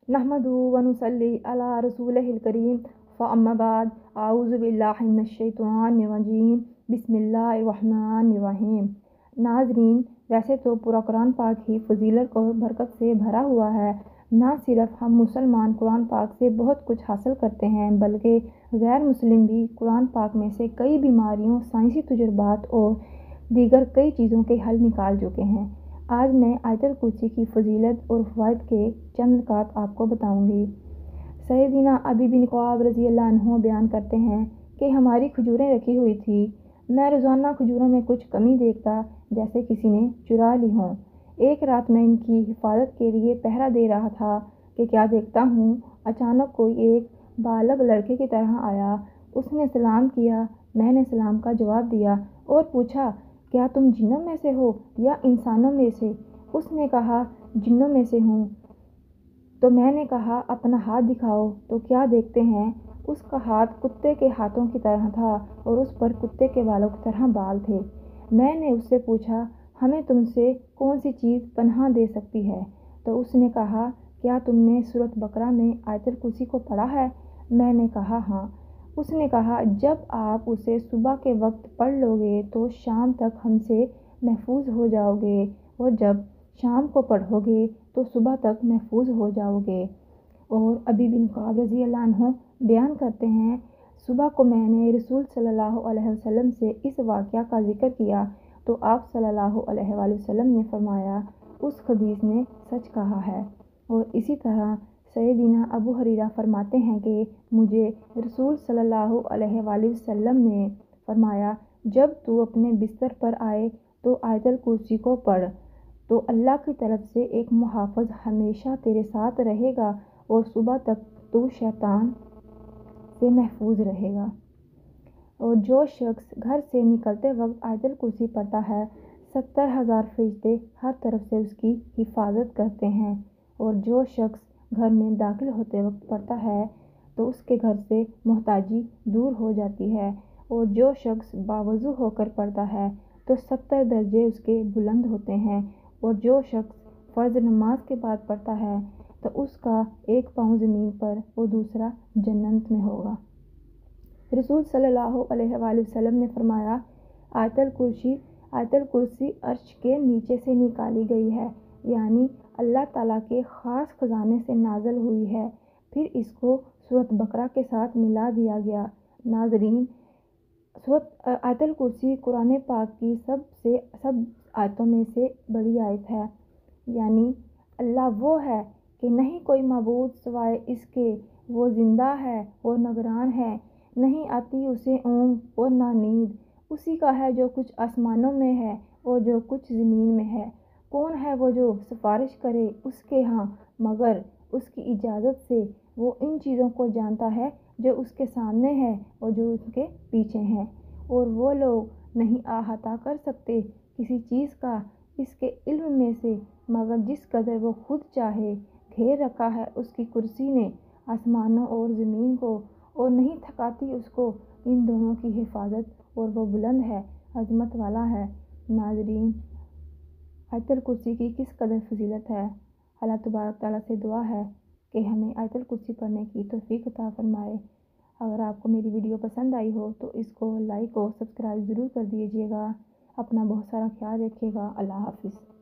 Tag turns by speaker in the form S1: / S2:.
S1: नहमदुहु व नुसल्ली अला रसूलिहिल करीम फ़अम्मा बाद आऊज़ु बिल्लाहि मिनश शैतानिर रजीम बिस्मिल्लाहिर रहमानिर रहीम। नाज़रीन, वैसे तो पूरा कुरान पाक ही फजीलत और बरकत से भरा हुआ है। ना सिर्फ हम मुसलमान कुरान पाक से बहुत कुछ हासिल करते हैं, बल्कि गैर मुस्लिम भी कुरान पाक में से कई बीमारियों, साइंसी तजुर्बात और दीगर कई चीज़ों के हल निकाल चुके हैं। आज मैं आयतुल कुर्सी की फजीलत और फ़वाइद के चंद नुकात आपको बताऊंगी। सैयदना अबी बिन कअब रज़ी अल्लाह अन्हु बयान करते हैं कि हमारी खजूरें रखी हुई थी। मैं रोज़ाना खजूरों में कुछ कमी देखता, जैसे किसी ने चुरा ली हों। एक रात मैं इनकी हिफाजत के लिए पहरा दे रहा था कि क्या देखता हूँ, अचानक कोई एक बालग लड़के की तरह आया। उसने सलाम किया। मैंने सलाम का जवाब दिया और पूछा, क्या तुम जिन्नों में से हो या इंसानों में से? उसने कहा, जिन्नों में से हूँ। तो मैंने कहा, अपना हाथ दिखाओ। तो क्या देखते हैं, उसका हाथ कुत्ते के हाथों की तरह था और उस पर कुत्ते के बालों की तरह बाल थे। मैंने उससे पूछा, हमें तुमसे कौन सी चीज़ पनाह दे सकती है? तो उसने कहा, क्या तुमने सूरत बकरा में आयतुल कुर्सी को पढ़ा है? मैंने कहा, हाँ। उसने कहा, जब आप उसे सुबह के वक्त पढ़ लोगे तो शाम तक हमसे महफूज हो जाओगे, और जब शाम को पढ़ोगे तो सुबह तक महफूज हो जाओगे। और अबी बिन कअब रज़ी अल्लाह अन्हु बयान करते हैं, सुबह को मैंने रसूल सल्लल्लाहु अलैहि वसल्लम से इस वाक़या का जिक्र किया तो आप सल्लल्लाहु अलैहि वसल्लम ने फरमाया, उस खबीस ने सच कहा है। और इसी तरह सैयदना अबू हुरैरा फरमाते हैं कि मुझे रसूल सल्लल्लाहु अलैहि वसल्लम ने फरमाया, जब तू अपने बिस्तर पर आए तो आयतुल कुर्सी को पढ़, तो अल्लाह की तरफ से एक मुहाफ़िज़ हमेशा तेरे साथ रहेगा और सुबह तक तू शैतान से महफूज रहेगा। और जो शख्स घर से निकलते वक्त आयतुल कुर्सी पढ़ता है, 70,000 फरिश्ते हर तरफ से उसकी हिफाजत करते हैं। और जो शख्स घर में दाखिल होते वक्त पढ़ता है तो उसके घर से मोहताजी दूर हो जाती है। और जो शख्स बावज़ू होकर पढ़ता है तो 70 दर्जे उसके बुलंद होते हैं। और जो शख्स फ़र्ज़ नमाज के बाद पढ़ता है तो उसका एक पाँव ज़मीन पर और दूसरा जन्नत में होगा। रसूल सल्लल्लाहु अलैहि वसल्लम ने फरमाया, आयतुल कुर्सी अर्श के नीचे से निकाली गई है, यानी अल्लाह ताला के ख़ास ख़जाने से नाज़िल हुई है। फिर इसको सूरत बकरा के साथ मिला दिया गया। नाज़रीन, आयतुल कुर्सी कुरान पाक की सब आयतों में से बड़ी आयत है। यानी अल्लाह वो है कि नहीं कोई माबूद सिवाय इसके, वो ज़िंदा है और निगरान है, नहीं आती उसे ऊँघ और ना नींद। उसी का है जो कुछ आसमानों में है और जो कुछ ज़मीन में है। कौन है वो जो सिफारिश करे उसके यहाँ मगर उसकी इजाज़त से? वो इन चीज़ों को जानता है जो उसके सामने है और जो उसके पीछे हैं, और वो लोग नहीं अहाता कर सकते किसी चीज़ का इसके इल्म में से, मगर जिस कदर वो खुद चाहे। घेर रखा है उसकी कुर्सी ने आसमानों और ज़मीन को, और नहीं थकाती उसको इन दोनों की हिफाजत, और वो बुलंद है, अज़मत वाला है। नाज़रीन, आयतुल कुर्सी की किस कदर फजीलत है। अल्लाह तबारक तआला से दुआ है कि हमें आयतुल कुर्सी पढ़ने की तौफीक अता फरमाए। अगर आपको मेरी वीडियो पसंद आई हो तो इसको लाइक और सब्सक्राइब ज़रूर कर दीजिएगा। अपना बहुत सारा ख्याल रखिएगा। अल्लाह हाफ़िज़।